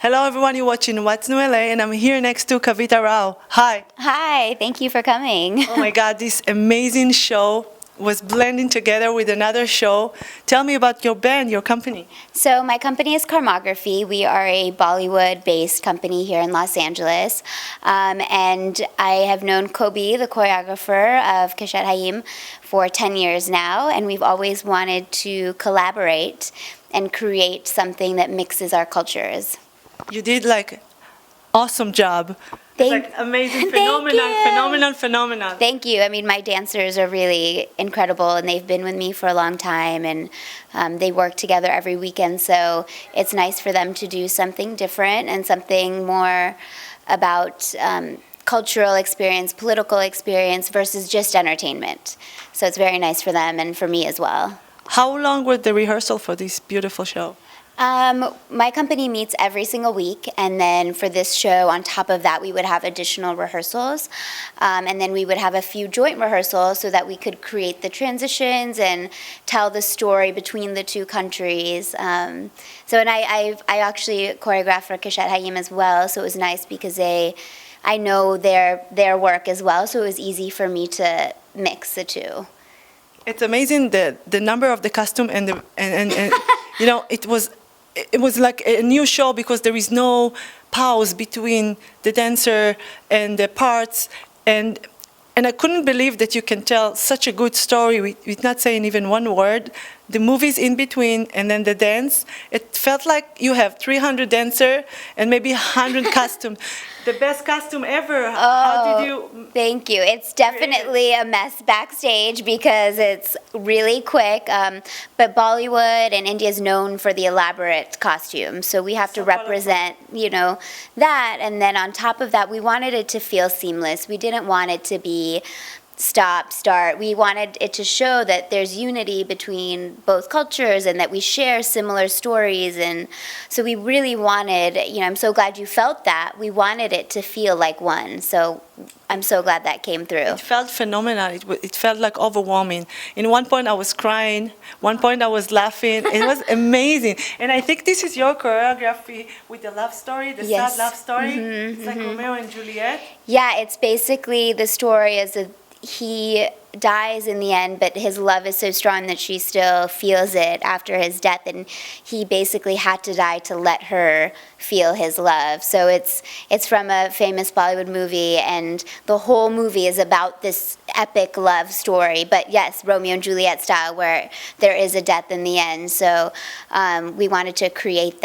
Hello everyone, you're watching What's New LA and I'm here next to Kavita Rao. Hi. Hi, thank you for coming. Oh my God, this amazing show was blending together with another show. Tell me about your band, your company. So my company is Karmagraphy. We are a Bollywood-based company here in Los Angeles. And I have known Kobe, the choreographer of Keshet Chaim, for 10 years now. And we've always wanted to collaborate and create something that mixes our cultures. You did like awesome job. It's like amazing, phenomenal. Thank you. I mean, my dancers are really incredible, and they've been with me for a long time, and they work together every weekend, so it's nice for them to do something different and something more about cultural experience, political experience, versus just entertainment. So it's very nice for them and for me as well. How long was the rehearsal for this beautiful show? My company meets every single week, and then for this show, on top of that, we would have additional rehearsals, and then we would have a few joint rehearsals so that we could create the transitions and tell the story between the two countries. And I actually choreographed for Keshet Chaim as well, so it was nice because I know their work as well, so it was easy for me to mix the two. It's amazing the number of the costume and you know, it was like a new show because there is no pause between the dancer and the parts, and I couldn't believe that you can tell such a good story with not saying even one word. The movies in between and then the dance, it felt like you have 300 dancers and maybe 100 costumes. The best costume ever. Oh, how did you? Thank you. It's definitely a mess backstage because it's really quick. But Bollywood and India is known for the elaborate costumes, so we have to represent, you know, that. And then on top of that, we wanted it to feel seamless. We didn't want it to be stop, start. We wanted it to show that there's unity between both cultures and that we share similar stories. And so we really wanted, you know, I'm so glad you felt that. We wanted it to feel like one. So I'm so glad that came through. It felt phenomenal. It felt like overwhelming. In one point I was crying, one point I was laughing. It was amazing. And I think this is your choreography with the love story, the sad love story. It's like Romeo and Juliet. Yeah, it's basically the story is that he dies in the end, but his love is so strong that she still feels it after his death, and he basically had to die to let her feel his love. So it's from a famous Bollywood movie, and the whole movie is about this epic love story, but yes, Romeo and Juliet style, where there is a death in the end. So we wanted to create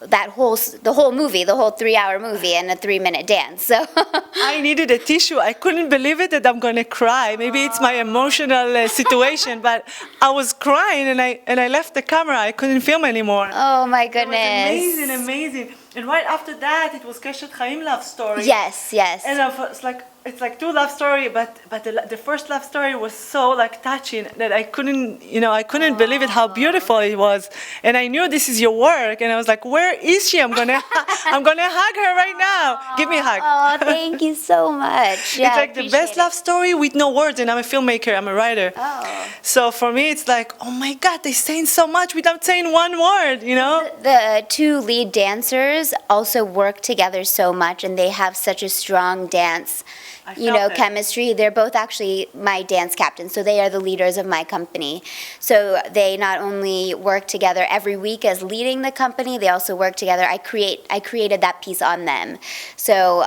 the whole movie, the whole 3-hour movie, and a 3-minute dance. So I needed a tissue. I couldn't believe it that I'm going to cry. Maybe it's my emotional situation, but I was crying and I left the camera. I couldn't film anymore. Oh my goodness. It was amazing. And right after that, it was Keshet Chaim love story. Yes. And it's like two love story, but the first love story was so like touching that I couldn't believe it, how beautiful it was. And I knew this is your work, and I was like, where is she? I'm gonna hug her right now. Give me a hug. Oh, thank you so much. Yeah, it's like the best love story with no words, and I'm a filmmaker, I'm a writer. Oh. So for me, it's like, oh my God, they're saying so much without saying one word, you know? The two lead dancers also work together so much, and they have such a strong dance, chemistry. They're both actually my dance captains, so they are the leaders of my company. So they not only work together every week as leading the company, they also work together. I created that piece on them. So,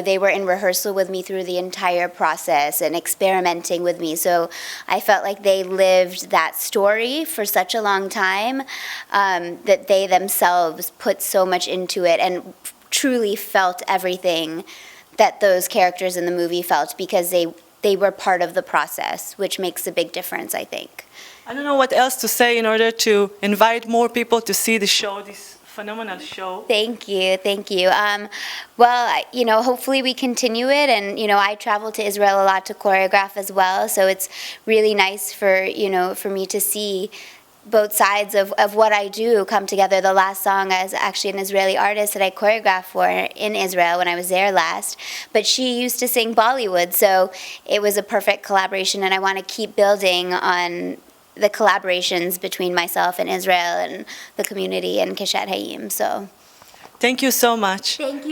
they were in rehearsal with me through the entire process and experimenting with me. So I felt like they lived that story for such a long time, that they themselves put so much into it and truly felt everything that those characters in the movie felt, because they were part of the process, which makes a big difference, I think. I don't know what else to say in order to invite more people to see the show, this phenomenal show. Thank you. Well, hopefully we continue it, and I travel to Israel a lot to choreograph as well, so it's really nice for me to see both sides of what I do come together. The last song is actually an Israeli artist that I choreographed for in Israel when I was there last, but she used to sing Bollywood, so it was a perfect collaboration, and I want to keep building on the collaborations between myself and Israel and the community and Keshet Chaim. So Thank you so much. Thank you.